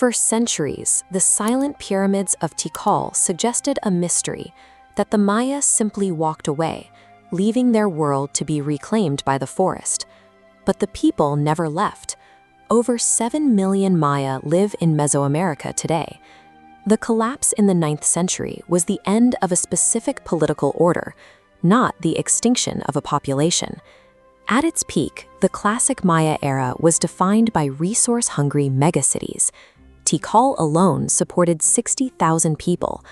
For centuries, the silent pyramids of Tikal suggested a mystery, that the Maya simply walked away, leaving their world to be reclaimed by the forest. But the people never left. Over 7 million Maya live in Mesoamerica today. The collapse in the 9th century was the end of a specific political order, not the extinction of a population. At its peak, the classic Maya era was defined by resource-hungry megacities. Tikal alone supported 60,000 people,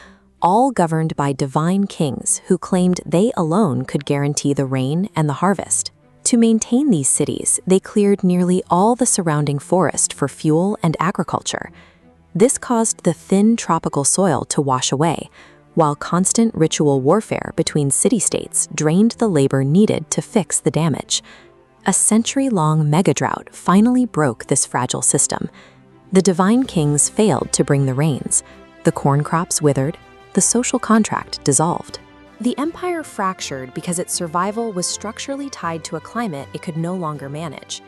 all governed by divine kings who claimed they alone could guarantee the rain and the harvest. To maintain these cities, they cleared nearly all the surrounding forest for fuel and agriculture. This caused the thin tropical soil to wash away, while constant ritual warfare between city-states drained the labor needed to fix the damage. A century-long megadrought finally broke this fragile system. The divine kings failed to bring the rains. The corn crops withered. The social contract dissolved. The empire fractured because its survival was structurally tied to a climate it could no longer manage.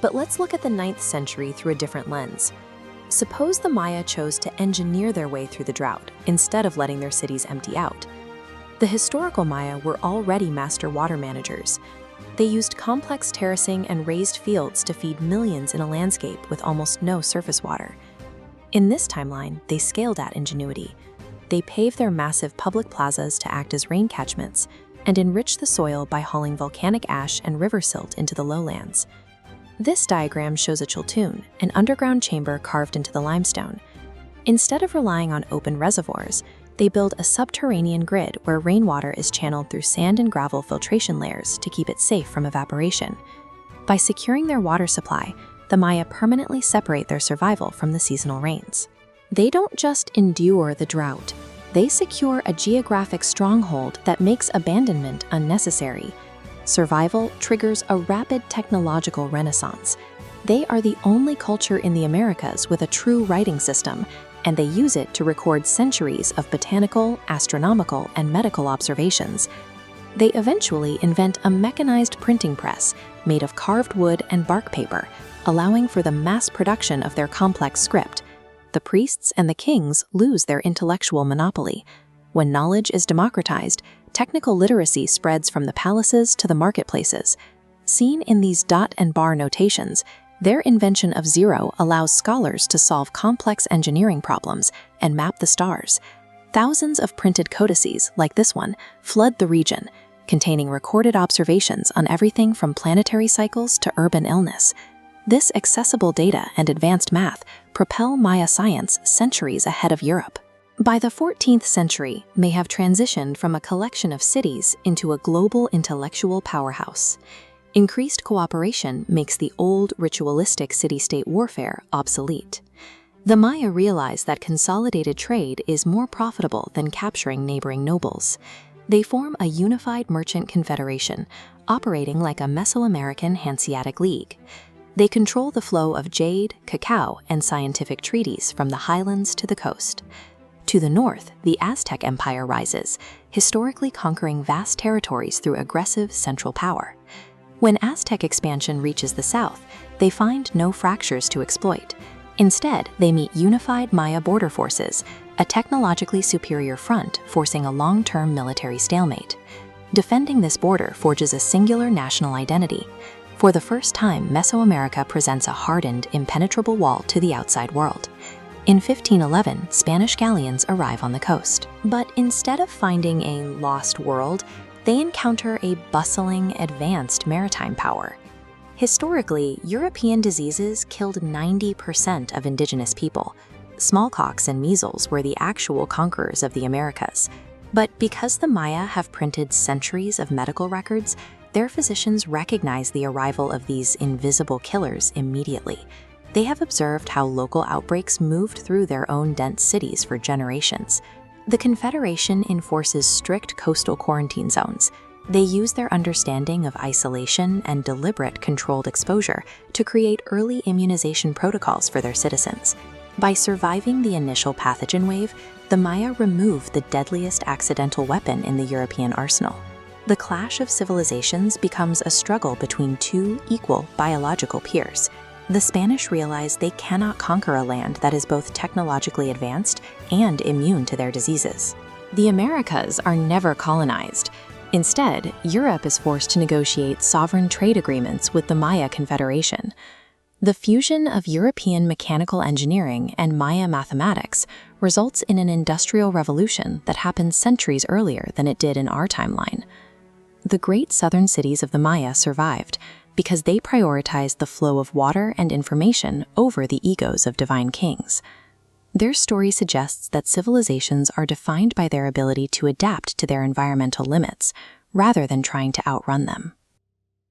But let's look at the 9th century through a different lens. Suppose the Maya chose to engineer their way through the drought instead of letting their cities empty out. The historical Maya were already master water managers. They used complex terracing and raised fields to feed millions in a landscape with almost no surface water. In this timeline, they scaled that ingenuity. They paved their massive public plazas to act as rain catchments and enriched the soil by hauling volcanic ash and river silt into the lowlands. This diagram shows a chultun, an underground chamber carved into the limestone. Instead of relying on open reservoirs, they build a subterranean grid where rainwater is channeled through sand and gravel filtration layers to keep it safe from evaporation. By securing their water supply, the Maya permanently separate their survival from the seasonal rains. They don't just endure the drought, they secure a geographic stronghold that makes abandonment unnecessary. Survival triggers a rapid technological renaissance. They are the only culture in the Americas with a true writing system, and they use it to record centuries of botanical, astronomical, and medical observations. They eventually invent a mechanized printing press made of carved wood and bark paper, allowing for the mass production of their complex script. The priests and the kings lose their intellectual monopoly. When knowledge is democratized, technical literacy spreads from the palaces to the marketplaces. Seen in these dot and bar notations, their invention of zero allows scholars to solve complex engineering problems and map the stars. Thousands of printed codices, like this one, flood the region, containing recorded observations on everything from planetary cycles to urban illness. This accessible data and advanced math propel Maya science centuries ahead of Europe. By the 14th century, they have transitioned from a collection of cities into a global intellectual powerhouse. Increased cooperation makes the old ritualistic city-state warfare obsolete. The Maya realize that consolidated trade is more profitable than capturing neighboring nobles. They form a unified merchant confederation, operating like a Mesoamerican Hanseatic League. They control the flow of jade, cacao, and scientific treaties from the highlands to the coast. To the north, the Aztec Empire rises, historically conquering vast territories through aggressive central power. When Aztec expansion reaches the south, they find no fractures to exploit. Instead, they meet unified Maya border forces, a technologically superior front forcing a long-term military stalemate. Defending this border forges a singular national identity. For the first time, Mesoamerica presents a hardened, impenetrable wall to the outside world. In 1511, Spanish galleons arrive on the coast. But instead of finding a lost world, they encounter a bustling, advanced maritime power. Historically, European diseases killed 90% of indigenous people. Smallpox and measles were the actual conquerors of the Americas. But because the Maya have printed centuries of medical records, their physicians recognize the arrival of these invisible killers immediately. They have observed how local outbreaks moved through their own dense cities for generations. The Confederation enforces strict coastal quarantine zones. They use their understanding of isolation and deliberate controlled exposure to create early immunization protocols for their citizens. By surviving the initial pathogen wave, the Maya removed the deadliest accidental weapon in the European arsenal. The clash of civilizations becomes a struggle between two equal biological peers. The Spanish realize they cannot conquer a land that is both technologically advanced and immune to their diseases. The Americas are never colonized. Instead, Europe is forced to negotiate sovereign trade agreements with the Maya Confederation. The fusion of European mechanical engineering and Maya mathematics results in an industrial revolution that happened centuries earlier than it did in our timeline. The great southern cities of the Maya survived because they prioritized the flow of water and information over the egos of divine kings. Their story suggests that civilizations are defined by their ability to adapt to their environmental limits, rather than trying to outrun them.